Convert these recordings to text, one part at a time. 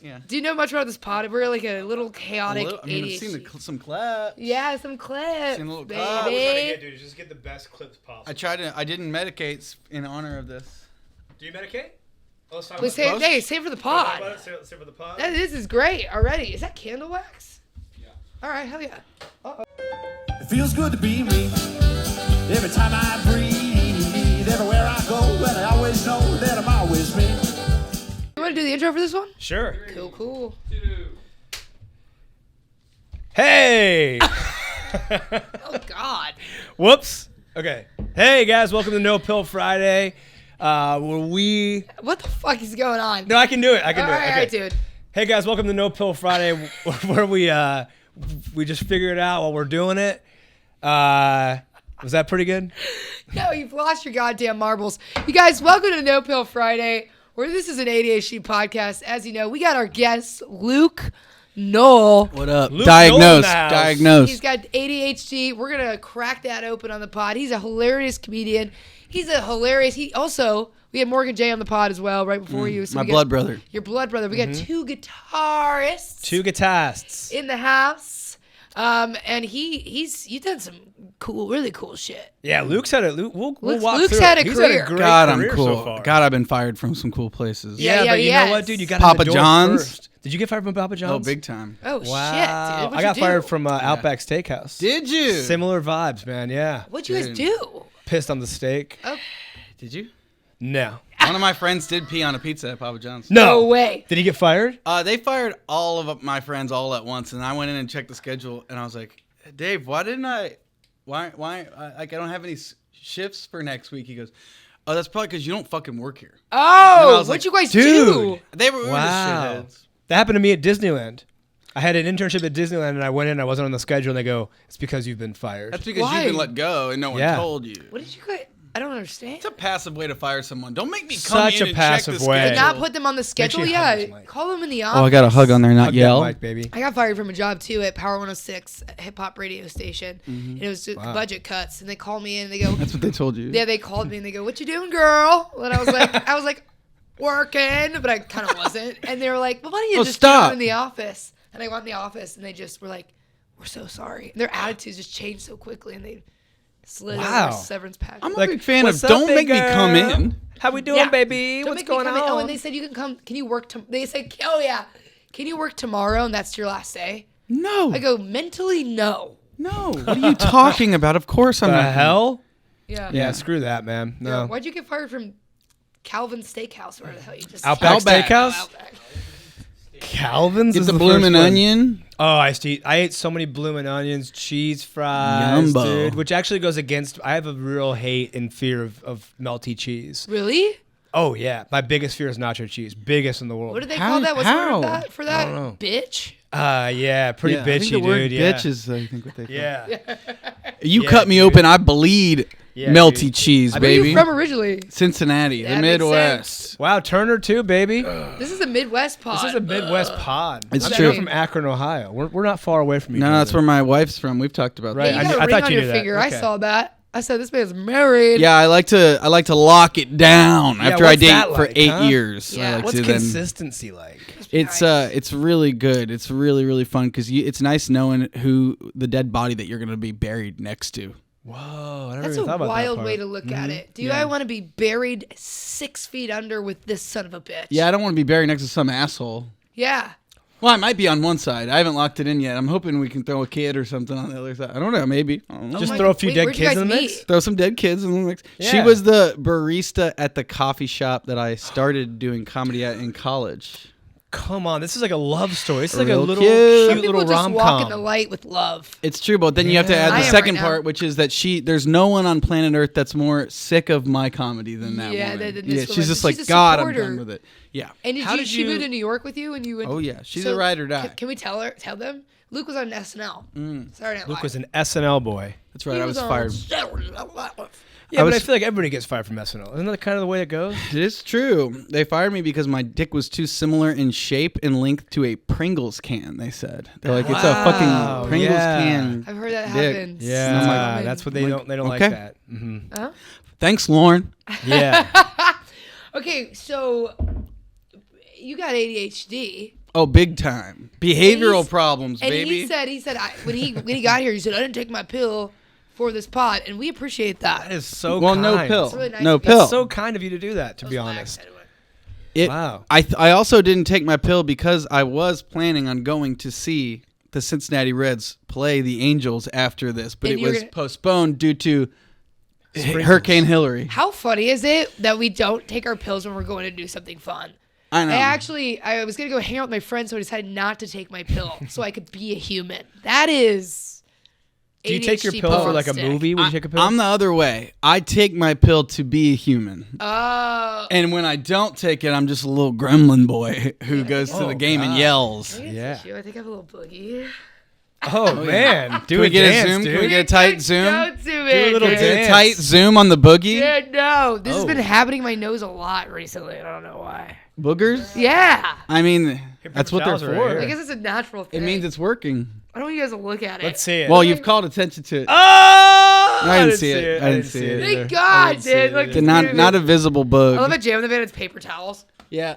Yeah. Do you know much about this pod? We're like a little chaotic ADHD. I've seen some clips. Yeah, some clips. Seen a little baby. clips. That's what we're trying to get, dude. Just get the best clips possible. I didn't medicate in honor of this. Do you medicate? Oh, let's talk Let's about say, save for the pod. Save for the pod. This is great already. Is that candle wax? Yeah. All right, hell yeah. Uh-oh. It feels good to be me. Every time I breathe, everywhere I go, and I always know that I'm always me. You want to do the intro for this one? Sure. Cool. Hey! Oh, God. Whoops. Okay. Hey, guys. Welcome to No Pill Friday. Where we... What the fuck is going on? No, I can do it. I can do it. All right, dude. Hey, guys. Welcome to No Pill Friday, where we just figure it out while we're doing it. Was that pretty good? No, you've lost your goddamn marbles. You guys, welcome to No Pill Friday, where this is an ADHD podcast. As you know, we got our guest, Luke Null. What up? Luke Diagnosed. He's got ADHD. We're going to crack that open on the pod. He's a hilarious comedian. We had Morgan J on the pod as well right before you. So My blood brother. Your blood brother. We got two guitarists. Two guitarists. In the house. And you've done some really cool shit. Yeah, Luke's had a we'll walk Luke's through had it. a He's career. Had a great God, I'm career cool. So far. God, I've been fired from some cool places. Yeah, but you yes. know what, dude? You got Papa in the door John's? first. Did you get fired from Papa John's? Oh, big time. Oh, Wow. shit, dude. What'd I got you do? fired from Outback Steakhouse. Did you? Similar vibes, man. Yeah. What'd you guys Dude. do? Pissed on the steak. Oh, Did you? No. One of my friends did pee on a pizza at Papa John's. no way. Did he get fired? They fired all of my friends all at once, and I went in and checked the schedule, and I was like, Dave, why I don't have any shifts for next week? He goes, oh, that's probably because you don't fucking work here. Oh, was what'd like, you guys dude. do? We were just Wow. shitheads. That happened to me at Disneyland. I had an internship at Disneyland, and I went in. I wasn't on the schedule, and they go, "It's because you've been fired." That's because Why? you've been let go and no one Yeah. told you. What did you guys? I don't understand. It's a passive way to fire someone. Don't make me come Such in a and passive check the way. schedule. Not put them on the schedule. you Yeah, hug his mic. call them in the office. Oh, I got a hug on there, not Hug yell. that mic, baby. I got fired from a job too at Power 106, a hip hop radio station. And it was just budget cuts, and they called me in and they go, That's what they told you. yeah, they called me and they go, "What you doing, girl?" And I was like, working, but I kind of wasn't. And they were like, "Well, why don't you just stop. come in the office?" And I went in the office and they just were like, "We're so sorry." And their attitudes just changed so quickly, and they slid Wow. over a severance package. I'm a Like, big fan what's of up, don't big make me come girl? in. How we doing, Yeah. baby? Don't What's make me going come in. on? Oh, and they said, "You can come. Can you work?" They said, "Oh yeah, can you work tomorrow?" And that's your last day. No. I go, mentally, no. No. What are you talking about? Of course I'm the not. hell? Yeah. Yeah, screw that, man. Yeah. No. Why'd you get fired from Calvin Steakhouse? Where the hell you just Outback Outback. Steakhouse? Oh, Outback. Calvin's Get is the the bloomin' first one. onion. Oh, I ate so many bloomin' onions, cheese fries, Yumbo. dude. Which actually goes against. I have a real hate and fear of melty cheese. Really? Oh yeah, my biggest fear is nacho cheese. Biggest in the world. What did they How- call that? What's the word how? that for that? I don't know. Bitch. Yeah, pretty Yeah, bitchy, I think the word dude. Yeah. bitch is, I think, what they call it. Yeah. You Yeah, cut me dude. open, I bleed Yeah, melty dude. cheese, I- Where are you baby. from originally? Cincinnati, That the makes Midwest. Wow, Turner too, baby. This is a Midwest pod. This is a Midwest pod. It's I'm true. from Akron, Ohio. We're not far away from each other. No, that's where my wife's from. We've talked about Right. Yeah, that. you I got knew- a ring thought on you your knew that. finger. I Okay. saw that. I said this man's married. Yeah, I like to lock it down after I what's date that for like, 8 huh? years. Yeah. I like What's to then. consistency like? It's really good. It's really really fun because it's nice knowing who the dead body that you're gonna be buried next to. Whoa, I never That's even a thought about that wild part. way to look at it. Do I want to be buried 6 feet under with this son of a bitch? Yeah, I don't want to be buried next to some asshole. Yeah. Well, I might be on one side. I haven't locked it in yet. I'm hoping we can throw a kid or something on the other side. I don't know. Maybe. I don't know. Just my- throw a few wait, dead where'd you kids in guys the mix. meet? Throw some dead kids in the mix. She Yeah. was the barista at the coffee shop that I started doing comedy at in college. Come on, this is like a love story. This is like a Real little cute. Some cute people little just walk in the rom-com. light with love. It's true, but then you have to add I the am second right now. part, which is that there's no one on planet Earth that's more sick of my comedy than that Yeah, woman. than this She's woman. just like, She's a God, I'm supporter. done with it. Yeah. And How did she you- moved to New York with you? And you would, Oh, yeah. She's a ride or die. Can we tell them? Luke was on SNL. Saturday Night Luke Live. was an SNL boy. That's right. He I was on fired. Saturday Night Live. Yeah, I but I was- feel like everybody gets fired from SNL. Isn't that kind of the way it goes? It is true. They fired me because my dick was too similar in shape and length to a Pringles can, they said. They're like, it's a Wow. fucking Pringles Yeah. can. I've heard that Dick. happens. Yeah, I'm like- that's what they don't like okay. that. Hmm. Huh? Thanks, Lauren. Yeah. Okay, so you got ADHD. Oh, big time. Behavioral he's- problems, And baby. he said when he got here, he said I didn't take my pill for this pod, and we appreciate that. That is so well, kind. no pill. It's really nice no of you. pill. That's so kind of you to do that, to be honest. Wow. I also didn't take my pill because I was planning on going to see the Cincinnati Reds play the Angels after this, but And it you're was gonna- postponed due to Hurricane Hillary. How funny is it that we don't take our pills when we're going to do something fun? I know. I was going to go hang out with my friends, so I decided not to take my pill so I could be a human. That is Do you take your ADHD pill for like a stick. movie when you take a pill? I'm the other way. I take my pill to be a human. Oh. And when I don't take it, I'm just a little gremlin boy who goes to Oh, the game and God. yells. Yeah. I think I have a little boogie. Oh, man. Can we get a zoom? dude. Can we get a tight zoom? Don't zoom Do a in, little dude. Get a dance. tight zoom on the boogie? Yeah, no. This has Oh. been happening in my nose a lot recently. I don't know why. Boogers? Yeah. I mean, that's what they're towels are for. right I here. guess it's a natural thing. It means it's working. I don't want you guys to look at it. Let's see it. Well, you've called attention to it. Oh! I didn't see it. I didn't see it. either. Thank God, didn't see it dude. Look, either. Not a visible I love bug. at Jam in the Van. It's paper towels. Yeah.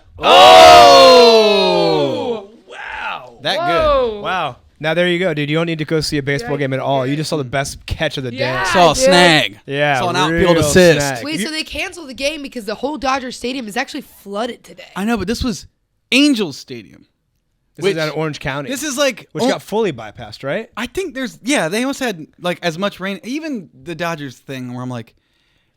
Oh! Wow. That good. Whoa. Wow. Now there you go, dude. You don't need to go see a baseball game at all. You just saw the best catch of the Yeah. day. Saw a dude. snag. Yeah. Saw an real outfield assist. snag. Wait, You- so they canceled the game because the whole Dodger Stadium is actually flooded today. I know, but this was Angels Stadium. this which- is out of Orange County. This is like which got fully bypassed, right? I think they almost had like as much rain. Even the Dodgers thing where I'm like,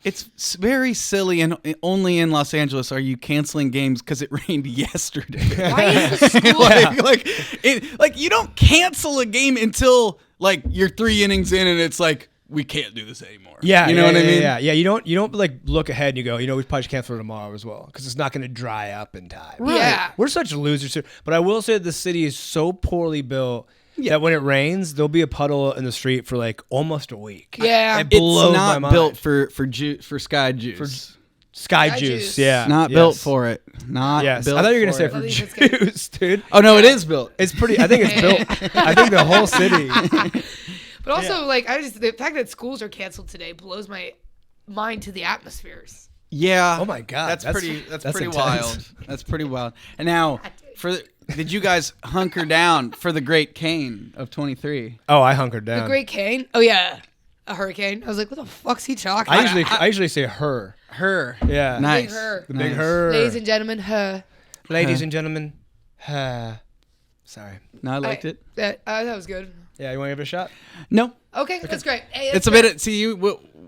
it's very silly and only in Los Angeles are you canceling games because it rained yesterday. Why is the school? like you don't cancel a game until like you're 3 innings in and it's like we can't do this anymore. Yeah, you know what I mean. Yeah. You don't like look ahead and you go, we probably should cancel it tomorrow as well because it's not going to dry up in time. Right. Yeah. We're such losers too. But I will say the city is so poorly built that when it rains, there'll be a puddle in the street for like almost a week. Yeah. It blows It's my not mind. built for Sky Juice. Sky Sky juice. juice. Yeah, Not yes. built for it. Not Yes, built I thought you were gonna for say it. for I think that's good. juice, dude. Oh no, it is built. It's pretty. I think it's built. I think the whole city. But also, like, the fact that schools are canceled today blows my mind to the atmospheres. Yeah. Oh my God, That's pretty that's pretty intense. wild. That's pretty wild. And now did you guys hunker down for the Great Cane of 23? Oh, I hunkered down. The Great Cane? Oh, yeah. A hurricane. I was like, what the fuck's he talking I about? usually say her. Her. Yeah. Nice. Big her. The big Nice. her. Ladies and gentlemen, her. Ladies and gentlemen. Sorry. No, I liked it. That was good. Yeah, you want to give it a shot? No. Okay, that's great. Hey, It's a great. bit see you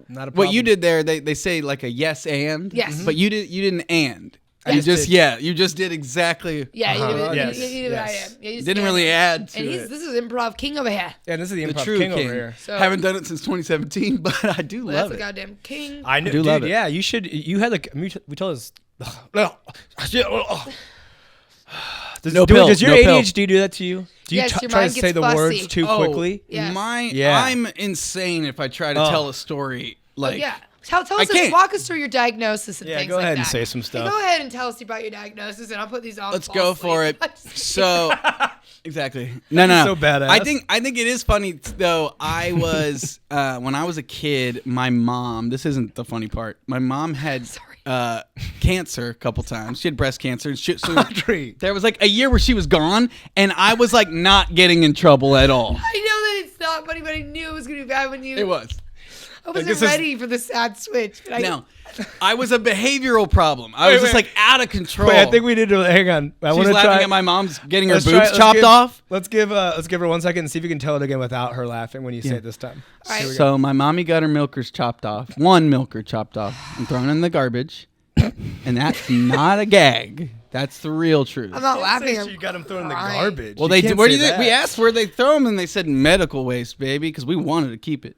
Not a what you problem. did there they say like a yes and. Yes. But you didn't and. Yes. You just did. you just did exactly. Yeah, you did, Yes, you did what I yes. am. Yeah, you just Didn't stand really there. add to And it. this is improv king over here. Yeah, this is the The improv true king, king. over here. So- Haven't done it since 2017, but I do Well, love that's it. a goddamn king. I know, do dude. love it. Yeah, you should. You had like we told us. Does, No pill, does your no pill. ADHD do that to you? Do you Yes, your try to mind say gets the fussy. words too Oh, quickly? Yes. Yeah. I'm insane if I try to Oh. tell a story like Yeah. Tell I us, can't. walk us through your diagnosis and Yeah, things go like ahead that. and say some Hey, stuff. go ahead and tell us about your diagnosis, and I'll put these on. Let's fall go asleep. for it. So, exactly. No. so badass. I think it is funny though. I was when I was a kid. My mom. This isn't the funny part. My mom had cancer a couple times. She had breast cancer. And so Audrey. there was like a year where she was gone, and I was like not getting in trouble at all. I know that it's not funny, but I knew it was going to be bad when you. It was. I wasn't this is- ready for the sad switch. But No, I was a behavioral problem. I was just wait. like out of control. Wait, I think we need to hang on. I She's want to laughing try. at my mom's getting her let's boobs try- chopped off. Let's give her 1 second and see if you can tell it again without her laughing when you say it this time. All right. So my mommy got her milkers chopped off. One milker chopped off and thrown in the garbage. And that's not a gag. That's the real truth. I'm not laughing. You got him thrown in the crying. garbage. Well, You they can't did. Where do say you think? We that. asked where they throw them, and they said medical waste, baby, because we wanted to keep it.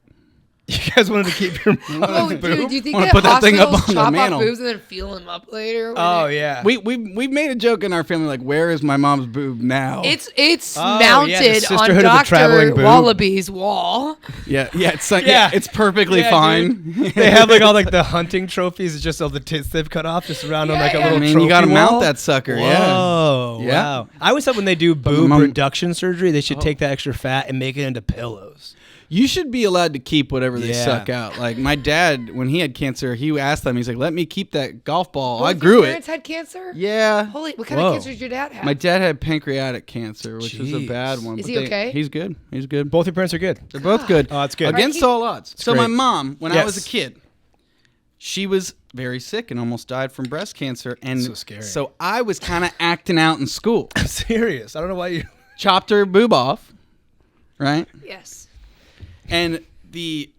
You guys wanted to keep your Oh, dude, do you think Wanna that put that thing up hospitals on the chop off mantle. boobs and then feel them up later? when Oh they- yeah. We made a joke in our family like, where is my mom's boob now? It's Oh, yeah, the mounted on Sisterhood of the Traveling Dr. Boob. Wallaby's wall. yeah, it's like, Yeah. it's perfectly Yeah, fine. They have like all like the hunting trophies. It's just all the tits they've cut off, just around on Yeah, like a yeah. little I mean, trophy you got to wall. mount that sucker. Whoa, Yeah. wow. I always thought when they do boob mom- reduction surgery, they should take that extra fat and make it into pillows. You should be allowed to keep whatever they Yeah. suck out. Like my dad, when he had cancer, he asked them. He's like, "Let me keep that golf ball." Both I your grew parents it. had cancer? Yeah. Holy, what kind Whoa. of cancer did your dad have? My dad had pancreatic cancer, which was a Jeez. bad one. Is but he okay? He's good. He's good. Both your parents are good. They're both good. Oh, that's good. Against all odds. So my great. mom, when I was a Yes. kid, she was very sick and almost died from breast cancer. And So scary. so I was kind of acting out in school. I'm serious. I don't know why you. Chopped her boob off, right? Yes. And the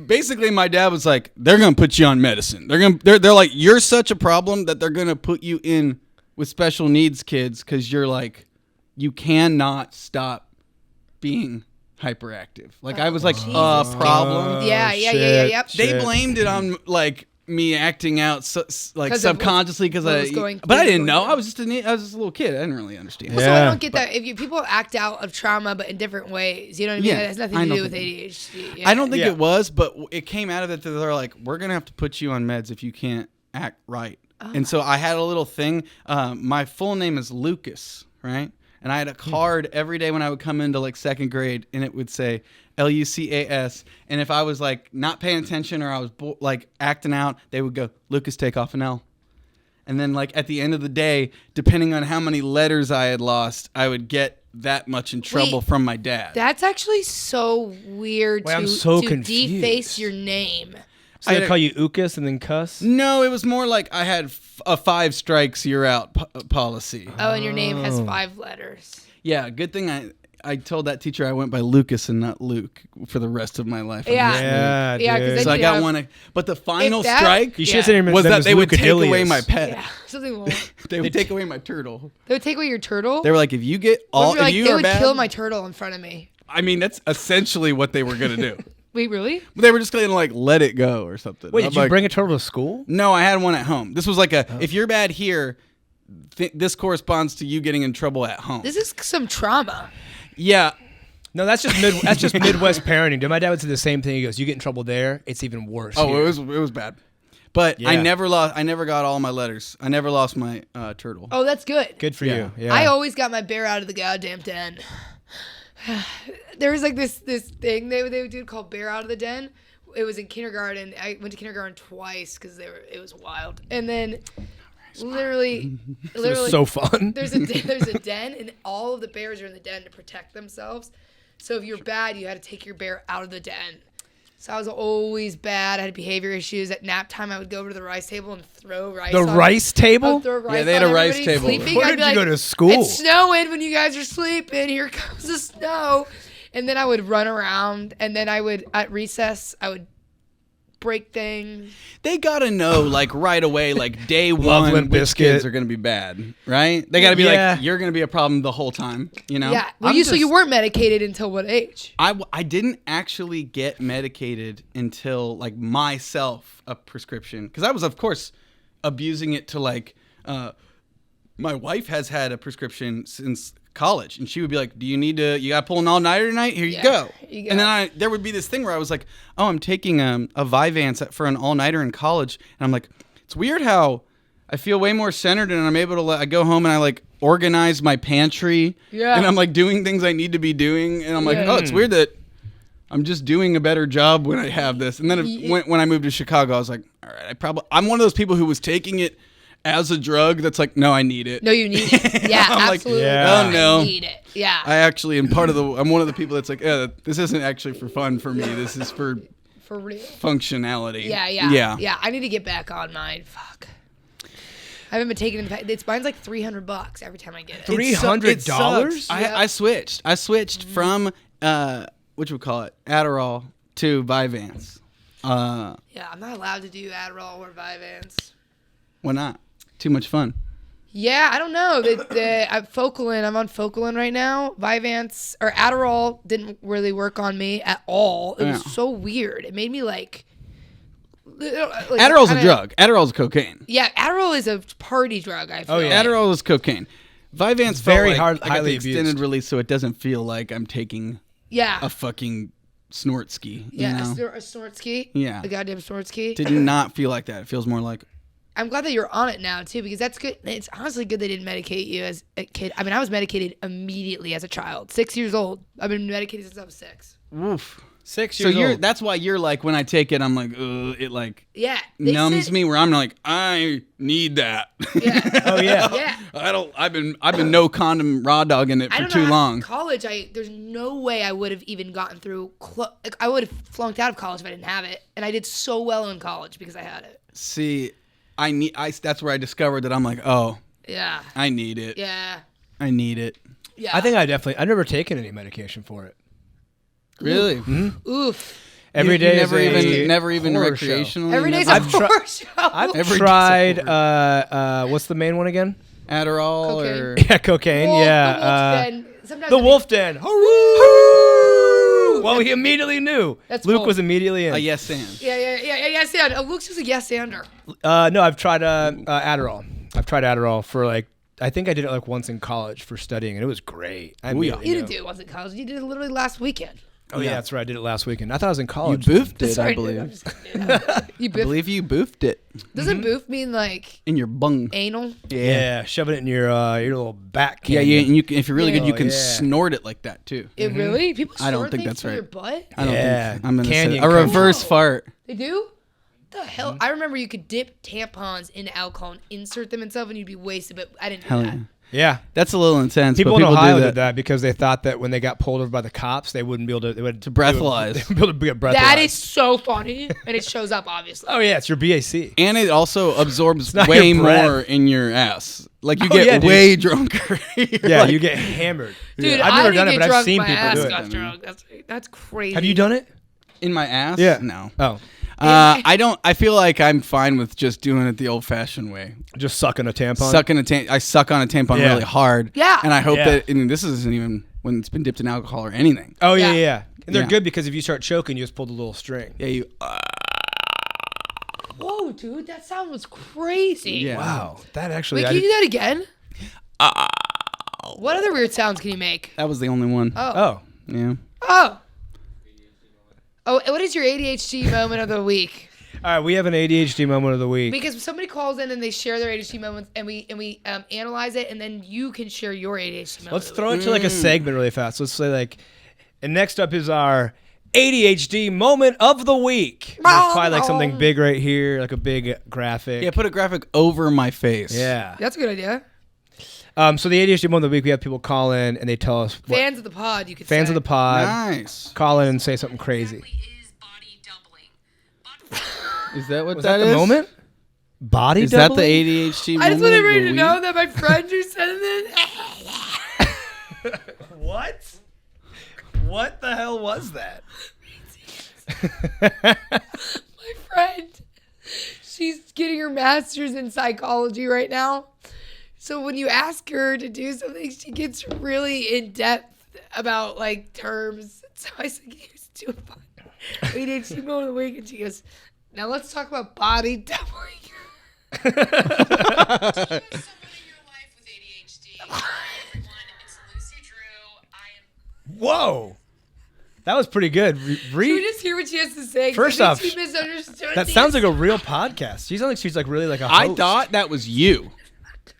basically my dad was like, they're gonna put you on medicine. They're like, you're such a problem that they're gonna put you in with special needs kids because you're like, you cannot stop being hyperactive. Like I was like a problem. Yeah. Yep. They blamed it on like me acting out like 'Cause of subconsciously because what was going- but I what was didn't know. going I was just a little kid. I didn't really understand. So I Yeah. don't get that. If people act out of trauma, but in different ways, you know what I mean? Yeah, That has nothing I to don't do with think- ADHD. I don't think Yeah. it was, but it came out of it that they're like, we're gonna have to put you on meds if you can't act right. And so I had a little thing. My full name is Lucas, right? And I had a card every day when I would come into like second grade, and it would say Lucas. And if I was like not paying attention or I was like acting out, they would go, Lucas, take off an L. And then like at the end of the day, depending on how many letters I had lost, I would get that much in trouble Wait, from my dad. That's actually so weird Wait, I'm to, so to confused. deface your name. So they I- call you Ukas and then cuss? No, it was more like I had a 5 strikes, you're out policy. Oh, and your name has 5 letters. Yeah, good thing I told that teacher I went by Lucas and not Luke for the rest of my life. I'm Yeah. just Yeah, Luke. Yeah, 'cause dude. then So I you got have- one. But the final If that- strike You should Yeah. have said your was name that was they would take away Lucadilius. my pet. Yeah, something wrong. They would take away my turtle. They would take away your turtle. They were like, if you get What all, if you're if like, you they are would bad, kill my turtle in front of me. I mean, that's essentially what they were gonna do. Wait, really? They were just gonna like let it go or something. Wait, I'm did you like, bring a turtle to school? No, I had one at home. This was like if you're bad here, this corresponds to you getting in trouble at home. This is some trauma. Yeah. No, that's just Midwest parenting. Dude, my dad would say the same thing. He goes, "You get in trouble there, it's even worse." Oh, here." it was bad. But I Yeah. never got all my letters. I never lost my turtle. Oh, that's good. Good for Yeah. you. Yeah. I always got my bear out of the goddamn den. There was like this thing they would do called bear out of the den. It was in kindergarten. I went to kindergarten twice because it was wild. And then literally It was so fun. there's a den and all of the bears are in the den to protect themselves. So if you're bad, you had to take your bear out of the den. So I was always bad. I had behavior issues. At nap time, I would go over to the rice table and throw rice. The on- rice I table? would throw rice Yeah, they had on a rice everybody table. Sleeping. Where I'd did be you like, go to school? It's snowing when you guys are sleeping. Here comes the snow. And then I would run around. And then at recess, I would break things. They gotta know like right away, like day Loveland one, which biscuit. kids are gonna be bad, right? They gotta be Yeah. like, you're gonna be a problem the whole time, you know? Yeah. Well, I'm so you just- weren't medicated until what age? I didn't actually get medicated until like myself a prescription because I was of course abusing it to like my wife has had a prescription since college and she would be like, do you gotta pull an all-nighter tonight? Here you Yeah, go. you go. And then there would be this thing where I was like, oh, I'm taking a Vyvanse for an all-nighter in college, and I'm like, it's weird how I feel way more centered and I'm able to I go home and I like organize my pantry. Yeah. And I'm like doing things I need to be doing and I'm like, Yeah. oh, it's weird that I'm just doing a better job when I have this. And then when I moved to Chicago, I was like, all right, I'm one of those people who was taking it as a drug that's like, no, I need it. No, you need it. Yeah, I'm like, absolutely. yeah. Oh, no. I need it. Yeah. I actually am I'm one of the people that's like, this isn't actually for fun for me. This is for For real. functionality. Yeah. I need to get back on mine. Fuck. I haven't been taking it. Mine's like $300 every time I get it. $300? I switched from what you would call it, Adderall to Vyvanse. Yeah, I'm not allowed to do Adderall or Vyvanse. Why not? Too much fun. Yeah, I don't know. I'm on Focalin right now. Vyvanse or Adderall didn't really work on me at all. It was Yeah. so weird. It made me like Adderall's a drug. Adderall's cocaine. Yeah, Adderall is a party drug. I feel. Oh, yeah. Adderall is cocaine. Vyvanse Very felt highly the extended abused. release, so it doesn't feel like I'm taking Yeah. a fucking snort ski. Yeah, You know? a snort ski. Yeah. A goddamn snort ski. Did not feel like that. It feels more like I'm glad that you're on it now too, because that's good. It's honestly good they didn't medicate you as a kid. I mean, I was medicated immediately as a child, 6 years old. I've been medicated since I was 6. Oof. 6 So years old. that's why you're like, when I take it, I'm like, it like Yeah, they numbs said- me. Where I'm like, I need that. Yeah. Oh yeah. Yeah. I've been no condom raw dogging it I for don't too know. long. College, there's no way I would have even gotten through. Like, I would have flunked out of college if I didn't have it, and I did so well in college because I had it. See, that's where I discovered that I'm like, oh, Yeah. I need it. Yeah. I need it. Yeah. I think I've never taken any medication for it. Really? Oof. Every You day never even horror show. recreationally. Every day's never- a I've tri- horror show. I've Every tried. day's a What's the main one again? Adderall Cocaine. or Yeah, cocaine. Wolf, Yeah. the Wolf's Den. Sometimes The I think- Wolf Den. Hooray! Well, he immediately knew. That's Luke Wolf. was immediately in. a yes and. Yeah. Yes, and Luke's just a yes-ander. No, I've tried Adderall. I've tried Adderall for I think I did it once in college for studying, and it was great. I immediately You knew. didn't do it once in college. You did it literally last weekend. Oh yeah, that's right. I did it last weekend. I thought I was in You college. boofed it, Sorry, I dude, I'm believe. just kidding. You I boof? believe you boofed it Doesn't boof mean like in your bung. anal? Yeah, shoving it in your little back. Yeah, canyon. and you can, if you're really good, you Oh, can yeah. snort it like that too. It really? People I don't snort think things that's through right. your butt? I don't Yeah, think I'm gonna say canyon a country. reverse fart. They do? The hell? I remember you could dip tampons into alcohol and insert them in stuff and you'd be wasted, but I didn't do Hell that. yeah. Yeah. That's a little intense. People but in people Ohio do did that because they thought that when they got pulled over by the cops, they wouldn't be able to. They would To breathalyze. They would be able to get breathalyzed. That is so funny, and it shows up, obviously. Oh yeah, it's your BAC. And it also absorbs not way your breath. more in your ass. Like you Oh, get yeah, dude. way drunker. Yeah, Like- you get hammered. Dude, I've I never didn't done it, get but I've drunk, seen my people ass do it. got drunk. That's crazy. Have you done it? in my ass. Yeah. No. Oh, I don't. I feel like I'm fine with just doing it the old-fashioned way. just sucking a tampon. I suck on a tampon Yeah. really hard. Yeah. And I hope Yeah. that. And this isn't even when it's been dipped in alcohol or anything. Oh yeah, Yeah. yeah, yeah. And they're Yeah. good because if you start choking, you just pull the little string. Yeah. You. Whoa, dude, that sound was crazy. Yeah. Wow, that actually. Wait, I can you did- do that again? What other weird sounds can you make? That was the only one. Oh, Yeah. Oh. Oh, what is your ADHD moment of the week? all right. We have an ADHD moment of the week. Because somebody calls in and they share their ADHD moments, and we analyze it, and then you can share your ADHD moment. Let's throw it to like a segment really fast. Let's say and next up is our ADHD moment of the week. There's probably like something big right here, like a big graphic. Yeah. Put a graphic over my face. Yeah. That's a good idea. So the ADHD moment of the week, we have people call in and they tell us what Fans of the pod, you could fans say. of the pod Nice. call in and say something crazy. Is body doubling. Is that what Was that the is? moment? Body Is that the doubling? ADHD? I just moment want of everybody the to week? know that my friend who sent it. What? What the hell was that? My friend, she's getting her master's in psychology right now. So when you ask her to do something, she gets really in depth about like terms. So I said, "Can you just do a fun ADHD moment of the week?" And she goes, "Now let's talk about body doubling." Someone in your life with ADHD. Hi everyone, it's Lucy Drew. I am Whoa. That was pretty good. Should we just hear what she has to say? 'Cause First I off, think she misunderstood. That the sounds like a real podcast. She sounds like she's like really like a host. I thought that was you.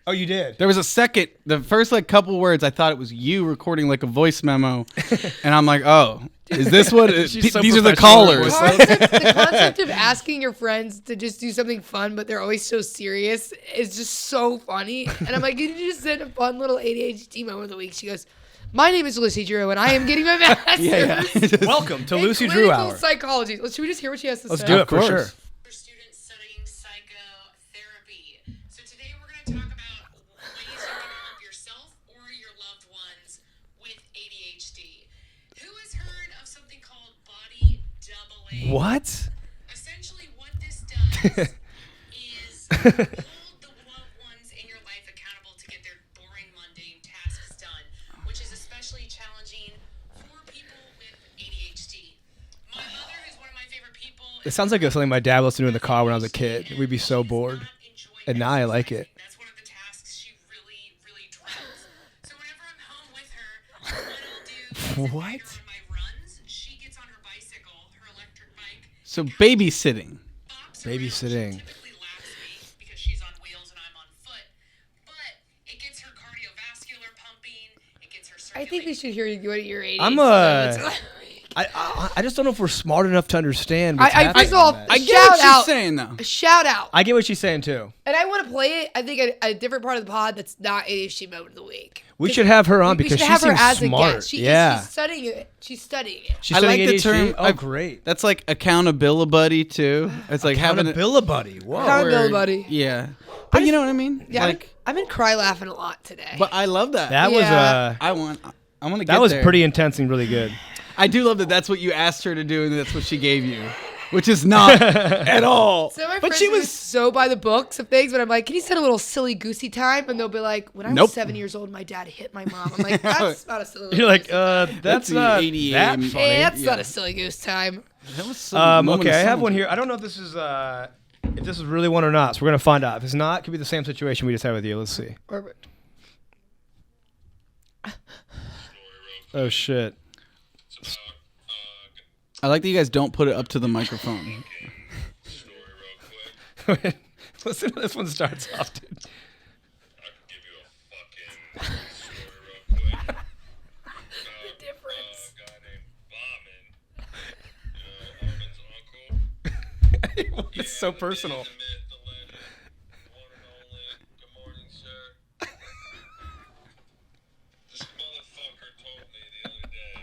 Oh, you did? There was a second, the first like couple words, I thought it was you recording like a voice memo, and I'm like, oh, is this what? She's so These are the professional with callers. voice the concept of asking your friends to just do something fun, but they're always so serious, is just so funny. And I'm like, can you just send a fun little ADHD moment of the week? She goes, "My name is Lucy Drew, and I am getting my master's Yeah, yeah. Welcome to in Lucy Drew clinical Hour. psychology." Should we just hear what she has to Let's say? do it Of for course. sure. for students studying psychotherapy. So today we're going to talk about ways you can help yourself or your loved ones with ADHD. Who has heard of something called body doubling? What? Essentially, what this does is hold the loved ones in your life accountable to get their boring, mundane tasks done, which is especially challenging for people with ADHD. My mother is one of my favorite people. It sounds like something my dad listened to in the car when I was a kid. We'd be so bored. And now I like it. That's one of the tasks she really, really dreads. So whenever I'm home with her, what I'll do is What? invite her on my runs. She gets on her bicycle, her electric bike. So babysitting. Bops around. Babysitting. She typically laughs at me because she's I think we should hear what your ADHD I'm moments are. I just don't know if we're smart enough to understand what's happening. First of all, in that. I get shout what she's out. saying though. A shout out. I get what she's saying too. And I want to play it. I think a different part of the pod that's not ADHD moment of the week. We should have her on We because should she have her seems as smart. a guest. Yeah. She's studying it. She's studying it. She's I like studying the ADHD? term. Oh, great. That's like accountability too. It's like having a Accountability. Whoa. Accountability. Yeah, but you know what I mean. Yeah, Like, I've been cry laughing a lot today. but I love that. That was Yeah. I want to get that was there. pretty intense and really good. I do love that. That's what you asked her to do, and that's what she gave you, which is not at all. So my But friends she are was. so by the books of things, but I'm like, can you set a little silly goosey time? And they'll be like, when I was Nope. 7 years old, my dad hit my mom. I'm like, that's not a silly You're like, goosey time. that's the not 88 that and- funny. Hey, that's yeah. not a silly goose time. That was some moment Okay, of I have silence. one here. I don't know if this is really one or not, so we're gonna find out. If it's not, it could be the same situation we just had with you. Let's see. Perfect. Oh shit. I like that you guys don't put it up to the microphone. Listen to this one starts off, dude. I can give you a fucking story real quick. The difference. A guy named Bauman. Armin's uncle. It's so personal. The myth, the legend, one and only. Good morning, sir. This motherfucker told me the other day.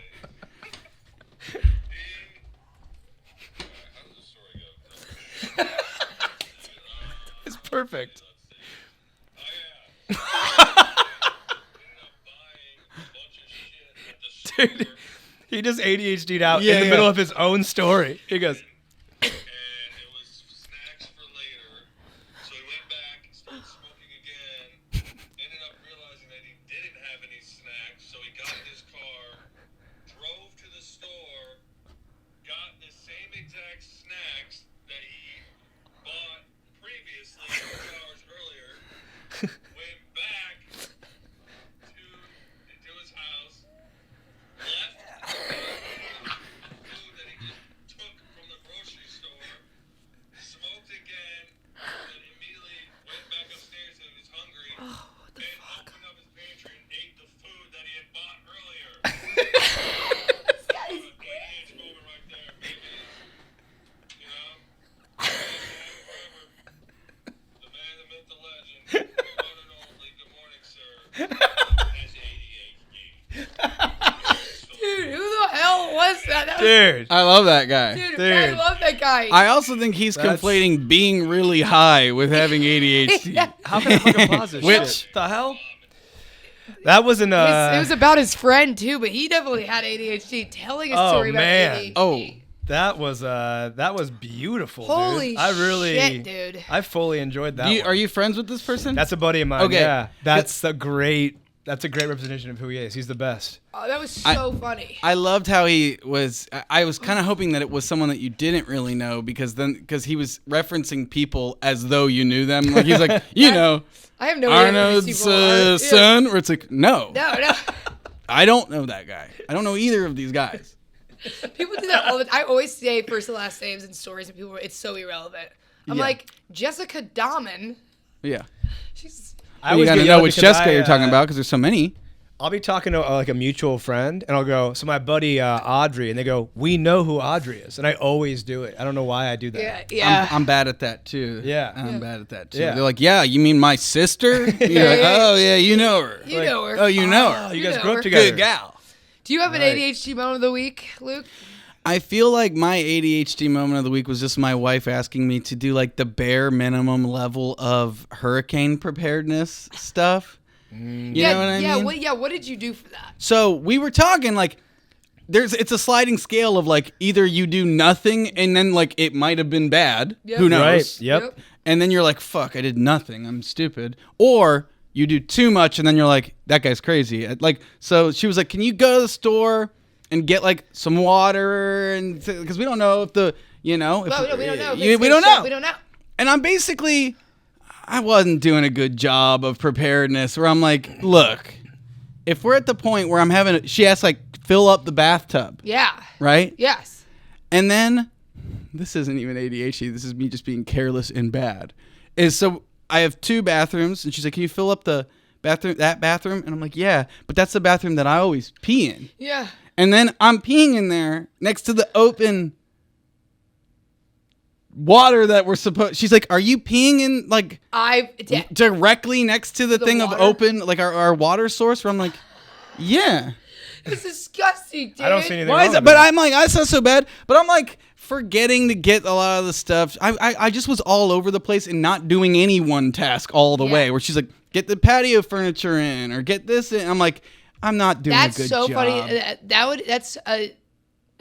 How does the story go? It's perfect. Ended up buying a bunch of shit at the store. Dude, he just ADHD'd out Yeah, in the yeah. middle of his own story. He goes, And it was snacks for later. So he went back and started smoking again. Ended up realizing that he didn't have any snacks, so he got in his car, drove to the store, got the same exact snacks that he bought previously 2 hours earlier, went back into his house, left food that he just took from the grocery store, smoked again, and immediately went back upstairs and was hungry, and opened up his pantry and ate the food that he had bought earlier. ADH moment right there, baby. You know? Forever. The man, the myth, the legend. The one and only. Good morning, sir. That's ADHD. Dude, who the hell was that? That was, dude. I love that guy. dude, dude. I love that guy. I also think he's That's- conflating being really high with having ADHD. How can I fucking pause this Which- shit? The hell? That wasn't it was about his friend too, but he definitely had ADHD. Telling a Oh, story about man. ADHD. Oh, that was beautiful, Holy dude. I really shit, dude. I fully enjoyed that. one. are you friends with this person? That's a buddy of mine. Okay. Yeah. That's a great representation of who he is. He's the best. Oh, that was so funny. I loved how he was. I was kind of hoping that it was someone that you didn't really know because he was referencing people as though you knew them. Like he's like, you know, I have no idea who these Arnold's people are. Yeah. son. Where it's like, no, No. I don't know that guy. I don't know either of these guys. People do that all the time. I always say first and last names in stories, and people, it's so irrelevant. I'm Yeah. like, Jessica Dahman. Yeah, She's I you always gotta get know yelled which because Jessica you're talking about because there's so many. I'll be talking to like a mutual friend, and I'll go, so my buddy Audrey, and they go, we know who Audrey is, and I always do it. I don't know why I do that. yeah. I'm bad at that too. Yeah. I'm bad at that too. Yeah. They're like, yeah, you mean my sister? You're like, yeah. oh yeah, you know her. You know her. Oh, you know Oh, her. you guys know grew her. up together. Good gal. Do you have an Right. ADHD moment of the week, Luke? I feel like my ADHD moment of the week was just my wife asking me to do like the bare minimum level of hurricane preparedness stuff. You know what I mean? What did you do for that? So we were talking like it's a sliding scale of like either you do nothing and then like it might have been bad. Yep. Who knows? Right. Yep. And then you're like, fuck, I did nothing. I'm stupid. Or you do too much and then you're like, that guy's crazy. Like, so she was like, can you go to the store and get like some water? And because we don't know if the, you know. If, No, we don't know. We don't know. We don't know. And I'm basically, I wasn't doing a good job of preparedness where I'm like, look, if we're at the point where I'm having, she asked like, fill up the bathtub, Yeah. right? Yes. And then, this isn't even ADHD, this is me just being careless and bad. Is so I have 2 bathrooms, and she's like, can you fill up the that bathroom? And I'm like, yeah, but that's the bathroom that I always pee in. Yeah. And then I'm peeing in there next to the open water that we're supposed. She's like, are you peeing in like directly next to the thing water? of open, like our water source? Where I'm like, yeah. It's disgusting, dude. I don't see anything Why wrong is with it? But that. I'm like, that's not so bad. But I'm like forgetting to get a lot of the stuff. I just was all over the place and not doing any one task all the way. Where she's like, get the patio furniture in or get this in. I'm like, I'm not doing That's a good so job. funny. That's a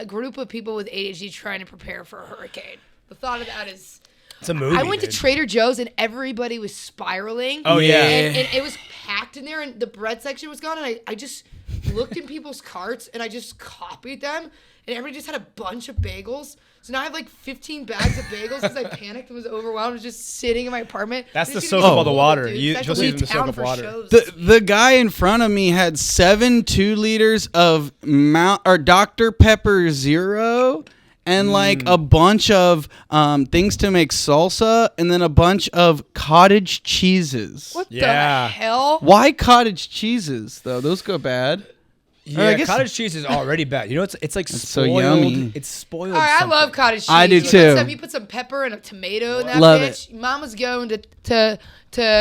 group of people with ADHD trying to prepare for a hurricane. The thought of that is. It's a movie. I went dude. to Trader Joe's and everybody was spiraling. Oh, yeah. And it was packed in there and the bread section was gone. And I just looked in people's carts and I just copied them. And everybody just had a bunch of bagels. So now I have like 15 bags of bagels because I panicked and was overwhelmed. I was just sitting in my apartment. That's I'm the just soak gonna up all get the water. dude. You I just leave leave them to soak town up for water. shows. The guy in front of me had 7 2-liters of Dr. Pepper Zero and like a bunch of things to make salsa and then a bunch of cottage cheeses. What Yeah. the hell? Why cottage cheeses though? Those go bad. Yeah, I guess- cottage cheese is already bad. You know, it's like so spoiled. yummy. It's spoiled. All right, I something. love cottage cheese. I do too. You put some pepper and a tomato in that Love bitch. Mama's going to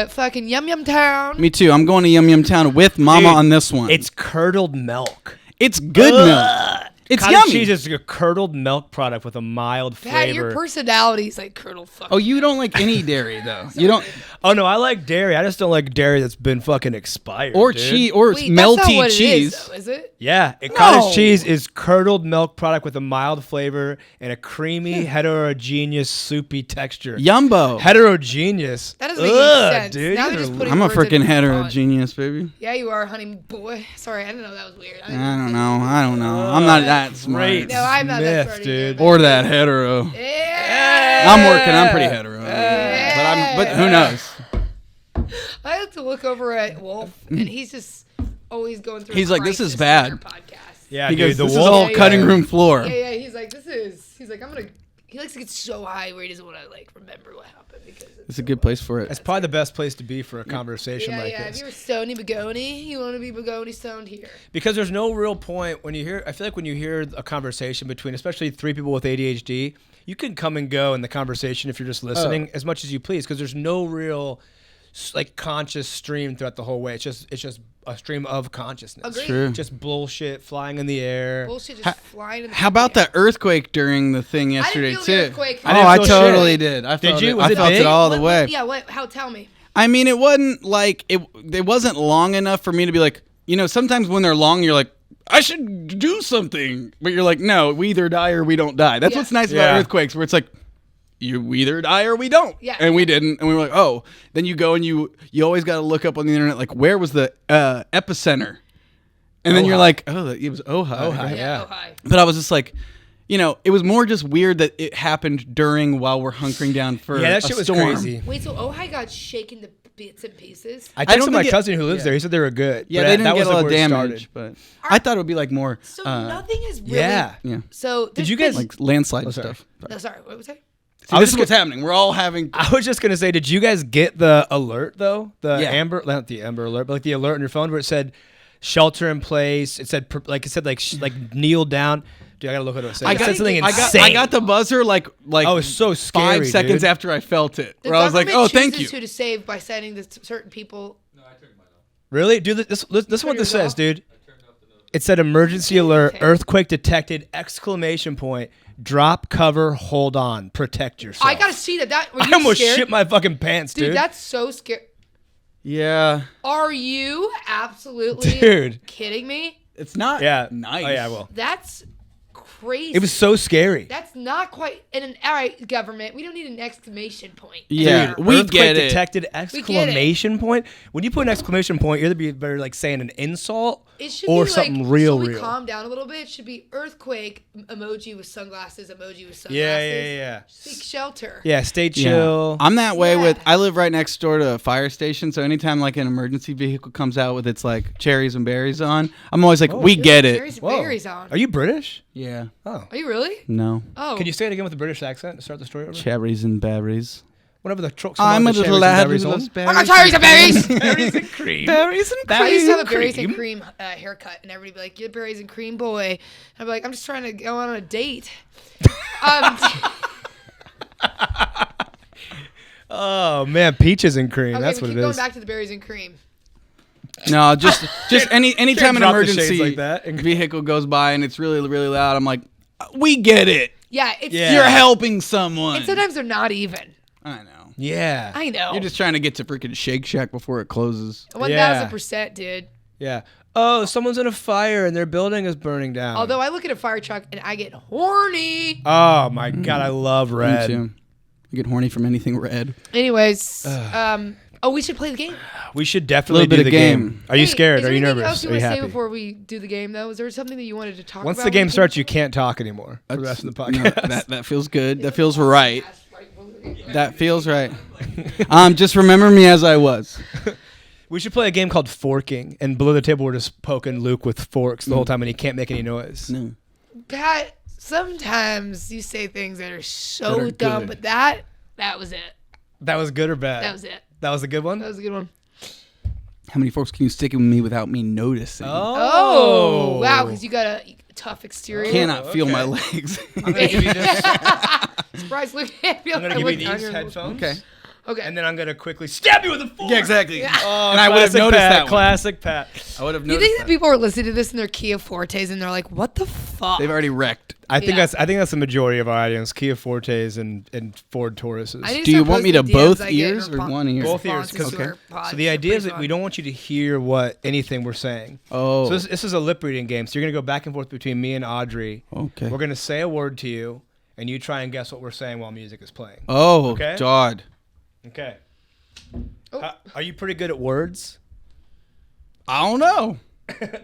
fucking Yum Yum Town. Me too. I'm going to Yum Yum Town with Mama Dude, on this one. It's curdled milk. It's good milk. It's Cottage yummy. cheese is a curdled milk product with a mild Pat, flavor. your personality is like curdled fuck. Oh, you don't like any dairy though. You don't Oh no, I like dairy. I just don't like dairy that's been fucking expired. or dude. cheese or Wait, that's not melty what cheese. It is, though, is it? Yeah, cottage cheese is curdled milk product with a mild flavor and a creamy, heterogeneous, soupy texture. Yumbo. Heterogeneous. That doesn't make any sense. dude. Now you they're just guys are- putting I'm a words in freaking for fun. heterogeneous, baby. Yeah, you are, honey boy. Sorry, I didn't know that was weird. I don't know. I'm not that smart. Great. No, I'm not that Myth, smart dude. either, Or that hetero. Yeah. I'm working. I'm pretty hetero. But who knows? I have to look over at Wolf, and he's just always going through. He's like, this is crisis bad. on our podcast. Yeah, He dude, goes, the this is wolf. all Yeah, cutting yeah. room floor. Yeah, he's like, he likes to get so high where he doesn't want to like remember what happened because It's a good place for it. That's probably the best place to be for a conversation like If this. you were stony begony, you want to be begony stoned here. Because there's no real point when you hear. I feel like when you hear a conversation between, especially 3 people with ADHD, you can come and go in the conversation if you're just listening as much as you please. Because there's no real like conscious stream throughout the whole way. It's just a stream of consciousness. Agreed. True. Just bullshit flying in the air. Bullshit just flying in the How about that earthquake during the thing yesterday feel the too? earthquake. Oh, I didn't I feel totally shit. did. I Did felt you? it. Was I it felt big? it all the way. Yeah, what? How? Tell me. I mean, it wasn't like it wasn't long enough for me to be like, sometimes when they're long, you're like, I should do something, but you're like, no, we either die or we don't die. That's Yeah. what's nice Yeah. about earthquakes, where it's like, we either die or we don't. Yeah. And we didn't, and we were like, oh. Then you go and you always got to look up on the internet, like, where was the epicenter? And then you're like, oh, it was Ojai. right? Yeah. Oh, hi. But I was just like, it was more just weird that it happened while we're hunkering down for Yeah, that a shit was storm. crazy. Wait, so Ojai got shaken to bits and pieces? I don't texted my think cousin who lives there. He said they were good. Yeah, but they didn't that get a wasn't lot of where it damage, started. but I thought it would be like more. So nothing is really. Yeah. Yeah. So Did you guys- Like landslide sorry. stuff. No, sorry. What was that? See, this is what's happening. We're all having. I was just gonna say, did you guys get the alert though? The Yeah. not the Amber Alert, but like the alert on your phone where it said shelter in place. It said like kneel down. Dude, I gotta look at what it said. It said something insane. I got the buzzer like Oh, it's so scary, 5 seconds dude. after I felt it. The Where I was like, government oh, thank you. chooses who to save by sending to certain people. Really, dude? This is what this yours says, off? dude. It said emergency alert, Okay. earthquake detected! ! Drop cover, hold on, protect yourself. I gotta see that. Were you I almost scared? shit my fucking pants, Dude, dude. that's so scary. Yeah. Are you absolutely Dude. kidding me? It's not Yeah. nice. Oh yeah, well, That's crazy. it was so scary. That's not quite. All right, government. We don't need an exclamation point. Yeah. Dude, we earthquake get it. detected! ! Point. When you put an exclamation point, you're either better like saying an insult It should or be something like, real, so we real. calm down a little bit. It should be earthquake emoji with sunglasses, emoji with sunglasses. Yeah. Seek shelter. Yeah, stay Yeah. chill. I'm that way Yeah. with. I live right next door to a fire station, so anytime like an emergency vehicle comes out with its like cherries and berries on, I'm always like, we get it. Cherries and Whoa. berries on. Are you British? Yeah. Oh. Are you really? No. Oh. Can you say it again with a British accent to start the story over? Cherries and berries. whatever the trucks. I'm a little lad who loves berries. I'm tired of berries. berries and cream. Berries and I used to have a cream. berries and cream haircut, and everybody would be like, "You're berries and cream boy." And I'd be like, "I'm just trying to go on a date." Oh man, peaches and cream. Okay, That's we what keep it going is. back to the berries and cream. No, just anytime an drop the shades emergency like that. vehicle goes by and it's really, really loud, I'm like, we get it. Yeah, it's Yeah. You're helping someone. and sometimes they're not even. I know. Yeah. I know. You're just trying to get to freaking Shake Shack before it closes. 1000%, dude. Yeah. Oh, someone's in a fire and their building is burning down. Although I look at a fire truck and I get horny. Oh my god, I love red. Me too. I get horny from anything red. Anyways, we should play the game. We should definitely Little bit do of the game. game. Are you scared? Is Are there you anything nervous? else you Are you want to say happy? before we do the game, though? Is there something that you wanted to talk Once about? the game starts, you can't talk anymore for the rest of the podcast. That feels good. That feels right. That feels right. Just remember me as I was. We should play a game called Forking, and below the table we're just poking Luke with forks the whole time, and he can't make any noise. No. Pat, sometimes you say things that are so That are dumb, good. but that was it. That was good or bad? That was it. That was a good one? That was a good one. How many forks can you stick in me without me noticing? Oh, wow, because you got a tough exterior. Cannot feel my okay. legs. I'm going to give you this. Surprise, look. I'm going to give you these headphones. Okay. Okay. And then I'm going to quickly stab you with a fork. Yeah, exactly. Oh, And I would have classic noticed Pat, that one. Classic Pat. I would have you noticed think that that. people are listening to this in their Kia Fortes and they're like, what the fuck? They've already wrecked. I think Yeah. that's the majority of our audience. Kia Fortes and Ford Tauruses. I need to Do you start want me to posting DMs both I get in ears or one ear? Both ears, responses to 'cause- our pod. So the idea is Pretty that we fun. don't want you to hear what anything we're saying. Oh. So this is a lip reading game. So you're gonna go back and forth between me and Audrey. Okay. We're gonna say a word to you, and you try and guess what we're saying while music is playing. Oh, Okay. God. Okay. Oh. Are you pretty good at words? I don't know.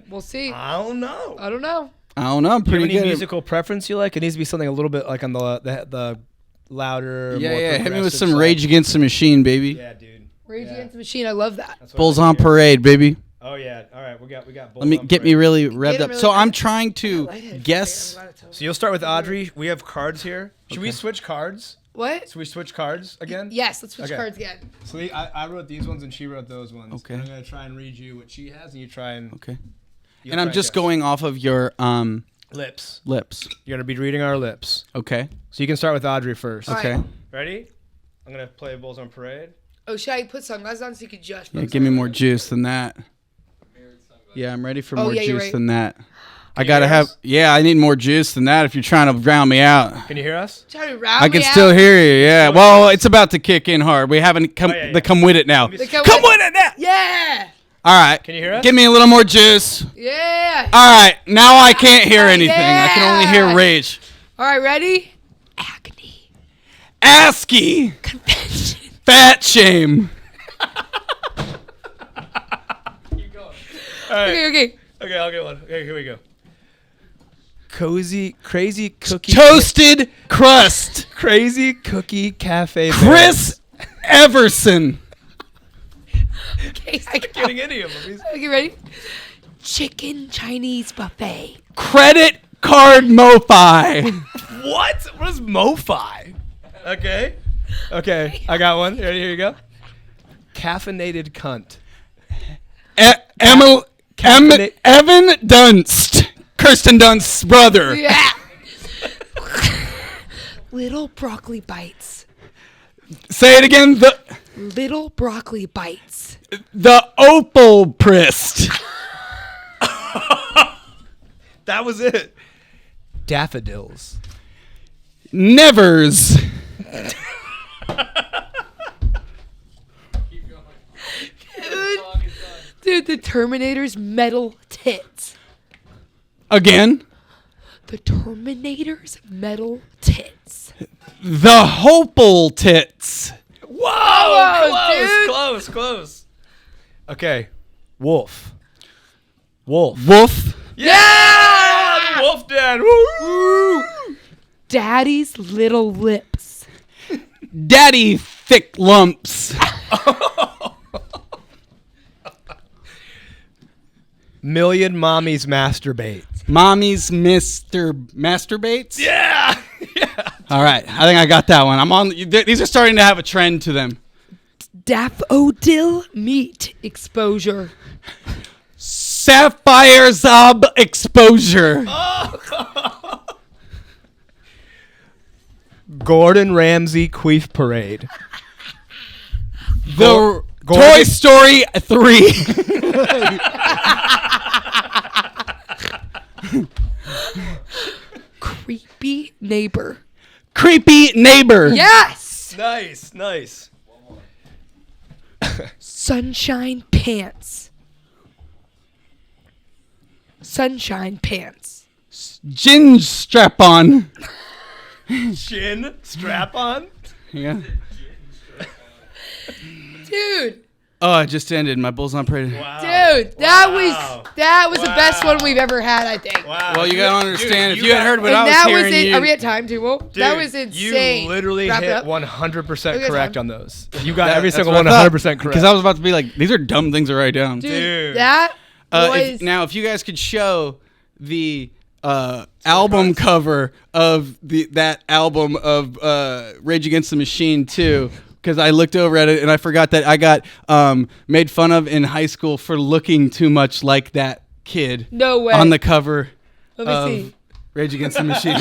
We'll see. I don't know. I don't know. I don't know. I'm Do you have pretty any good. musical preference you like? It needs to be something a little bit like on the louder. Yeah, more yeah. Hit me with progressive some side. Rage Against the Machine, baby. Yeah, dude. Rage Yeah. Against the Machine. I love that. That's what Bulls I on like to hear. Parade, baby. Oh yeah. All right. We got. Let me get me really revved him up. really So I'm good. trying to Lightheaded. guess. I'm glad I told So you'll start with Audrey. We have cards here. Should we switch cards? What? Should we switch cards again? Yes, let's switch Okay. cards again. So I wrote these ones and she wrote those ones. Okay. And I'm gonna try and read you what she has, and you try and. Okay. you'll And I'm try just guess. going off of your lips. lips. You're gonna be reading our lips. Okay. So you can start with Audrey first. All right. Okay. Ready? I'm gonna play Bulls on Parade. Oh, should I put sunglasses on so you could just Yeah, focus give me on more it? juice than that. Yeah, I'm ready for Oh, more yeah, you're juice right. than that. I you gotta hear have. us? Yeah, I need more juice than that. If you're trying to drown me out, Can you hear us? Try to round I can me still out. hear you. Yeah. Well, it's about to kick in hard. We haven't come. Oh, yeah, yeah. The come with it now. They come Come with- with it now. Yeah. All right. Can you hear us? Give me a little more juice. Yeah. All right. Now I can't hear anything. I can only hear Yeah. rage. All right, ready? Acne. ASCII. Convention. Fat shame. All right. Okay. Okay, I'll get one. Okay, here we go. Crazy cookie. Toasted crust. Crazy cookie cafe. Chris Everson. Okay, I Getting any of them. Okay, ready? Chicken Chinese buffet. Credit card MoFi. What? What is MoFi? Okay. Okay, I got one. Ready? Here you go. Caffeinated cunt. Evan Dunst. Kirsten Dunst's brother. Yeah. Little broccoli bites. Say it again. Little broccoli bites. The opal prist. That was it. Daffodils. Nevers. Dude, the Terminator's metal tits. Again. The Terminator's metal tits. The Hopal tits. Whoa, Close. Okay. Wolf. Wolf. Wolf. Yeah! The Wolf Dad. Woo! Daddy's little lips. Daddy thick lumps. Million mommies masturbate. Mommy's Mr. Masturbates. Yeah! All right, I think I got that one. I'm on. These are starting to have a trend to them. Daffodil meat exposure. Sapphire Zob exposure. Gordon Ramsay queef parade. The Toy Story 3. Creepy neighbor. Creepy neighbor. Yes. Nice. Sunshine pants. Sunshine pants. Gin strap on. Chin strap on. Yeah. Dude. Oh, it just ended. My Bulls on Parade. Wow. Dude, that was the best one we've ever had, I think. Wow. Well, you gotta understand. Dude, if you had heard what And I was that hearing, was it. you- Are we at time too? Well, that was Dude, insane. You literally Wrap it hit up. 100% Okay, correct time. on those. You got every That's single what one I thought, 100% correct. Because I was about to be like, these are dumb things to write down. Dude, Dude. that was... If you guys could show the album cover of that album of Rage Against the Machine 2, because I looked over at it and I forgot that I got made fun of in high school for looking too much like that kid. No way. On the cover Let me of see. Rage Against the Machine.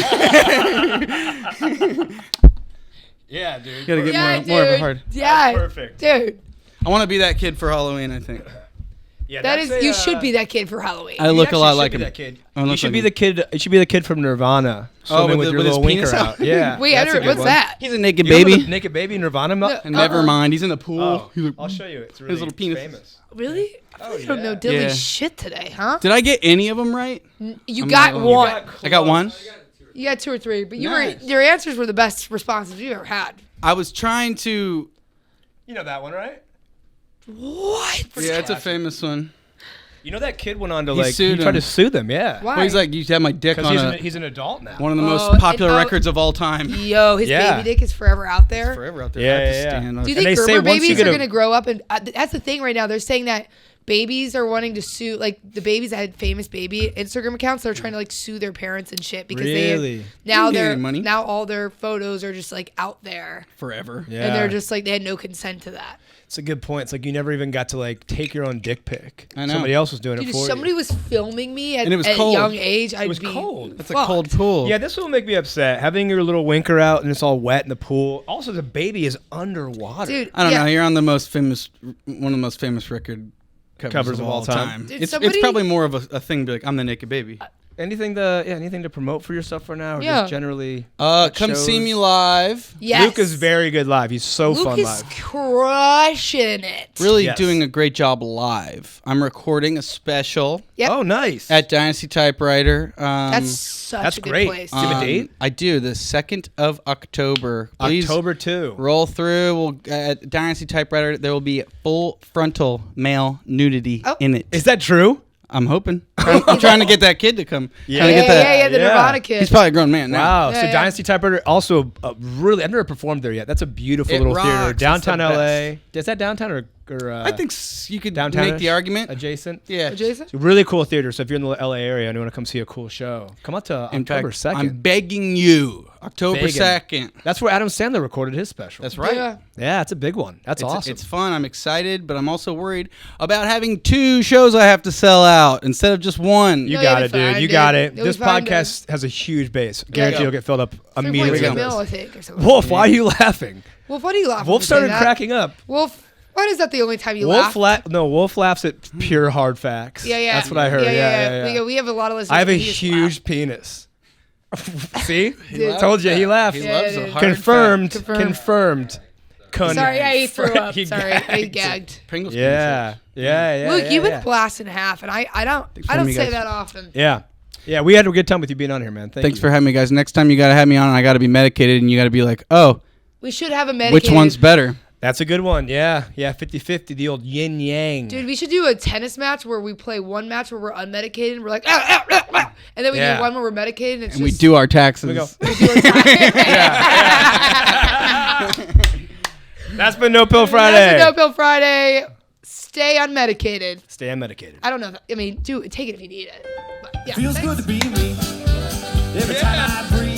Yeah, dude. Gotta get Yeah, more of a dude. hard. Yeah. Perfect. Dude. I want to be that kid for Halloween, I think. Yeah, That that's is, you should be that kid for Halloween. I You look a actually lot should like be him. that kid. I look You should like be him. the kid. You should be the kid from Nirvana. Swimming with your his little penis winker out? out. Yeah. Wait, I that's a don't, good what's one. that? He's a naked You remember baby. the naked baby Nirvana? And never mind, he's in the pool. Oh, He's like, I'll show you. It's really little penis. famous. Really? I really don't know yeah. dilly Yeah. shit today, huh? Did I get any of them right? You I'm got not- one. I got one. You got 2 or 3, but Nice. your answers were the best responses you've ever had. I was trying to. You know that one, right? What? Yeah, it's a famous one. You know that kid went on to He he sued tried him. to sue them. Yeah. Why? Well, he's like, you have my dick Because on he's an adult now. one of the most Oh, popular and- records of all time. Yo, his Yeah. baby dick is forever out there. Forever out there. Yeah, I have to yeah, yeah. stand. Do you And they think say Gerber once you babies get are a- going to grow up? And that's the thing right now. They're saying that babies are wanting to sue, like the babies that had famous baby Instagram accounts. They're trying to like sue their parents and shit because Really? they now You get they're any money. now all their photos are just like out there, Forever. Yeah. and they're just like they had no consent to that. It's a good point. It's like you never even got to like take your own dick pic. I know. Somebody else was doing Dude, it if for somebody you. was filming me at, And it was at a cold. young age, I'd was be cold. It's a fucked. cold pool. Yeah, this will make me upset. Having your little winker out and it's all wet in the pool. Also, the baby is underwater. Dude. I don't yeah. know. You're on the most famous, one of the most famous record covers of all time. Dude, It's somebody- probably more of a thing. Be like, I'm the naked baby. Anything to promote for yourself for now? Or Yeah. just generally. Come see me live. Yes. Luke is very good live. He's so Luke fun is live. crushing it. Really Yes. doing a great job live. I'm recording a special Yep. Oh, nice. at Dynasty Typewriter. That's such that's a good great. place. Do you have a date? I do. The 2nd of October. Please October 2. roll through. We'll at Dynasty Typewriter. There will be full frontal male nudity Oh. in it. Is that true? I'm hoping. I'm trying to get that kid to come. Yeah. Trying to Yeah, get that. yeah, the Yeah. Nirvana kid. He's probably a grown man now. Wow. Yeah, So yeah. Dynasty Typewriter also really. I've never performed there yet. That's a beautiful It little rocks. theater It's downtown the LA. Is that downtown or I think you could downtown make the argument. adjacent? Yeah. Jason? It's a really cool theater. So if you're in the LA area and you want to come see a cool show, come out to In October fact, I'm 2nd. begging you. October Begging. 2nd. That's where Adam Sandler recorded his special. That's right. Yeah. Yeah, it's a big one. That's awesome. It's fun. I'm excited, but I'm also worried about having 2 shows I have to sell out instead of just one. You No, got you'll it, be fine, dude. You dude. got it. You'll be This fine, podcast has a huge base. Guarantee Yeah. you'll get filled up 3.2 immediately. with mil, I this. think, or something. Wolf, why are you laughing? Wolf, what are you laughing? Wolf when you say started that? cracking up. Wolf, why is that the only time you Wolf laugh? Wolf laughs at pure hard facts. Yeah, yeah. That's what I heard. Yeah. We have a lot of listeners. I have a who just huge penis. See? Dude. Told you he laughed. He Yeah, loves dude. a hard Confirmed. fact. Confirmed. laugh. Sorry, I threw up. He Sorry, I gagged. gagged. Pringles. Yeah. Yeah. Luke, you've been yeah. blasting half, and I don't for having me, say guys. that often. Yeah. Yeah, we had a good time with you being on here, man. Thanks for having me, guys. Next time you got to have me on, and I got to be medicated, and you got to be like, oh, We should have a medicated. which one's better? That's a good one. Yeah. Yeah, 50-50, the old yin yang. Dude, we should do a tennis match where we play one match where we're unmedicated and we're like, "Ah, ah, ah, ah," and then we Yeah. do one where we're medicated and it's And we just, do our taxes. we go. we do our time. That's been No Pill That's Friday. a No Pill Friday. Stay unmedicated. Stay unmedicated. I don't know. I mean, take it if you need it. But yeah, Feels thanks. good to be me. Every time I breathe.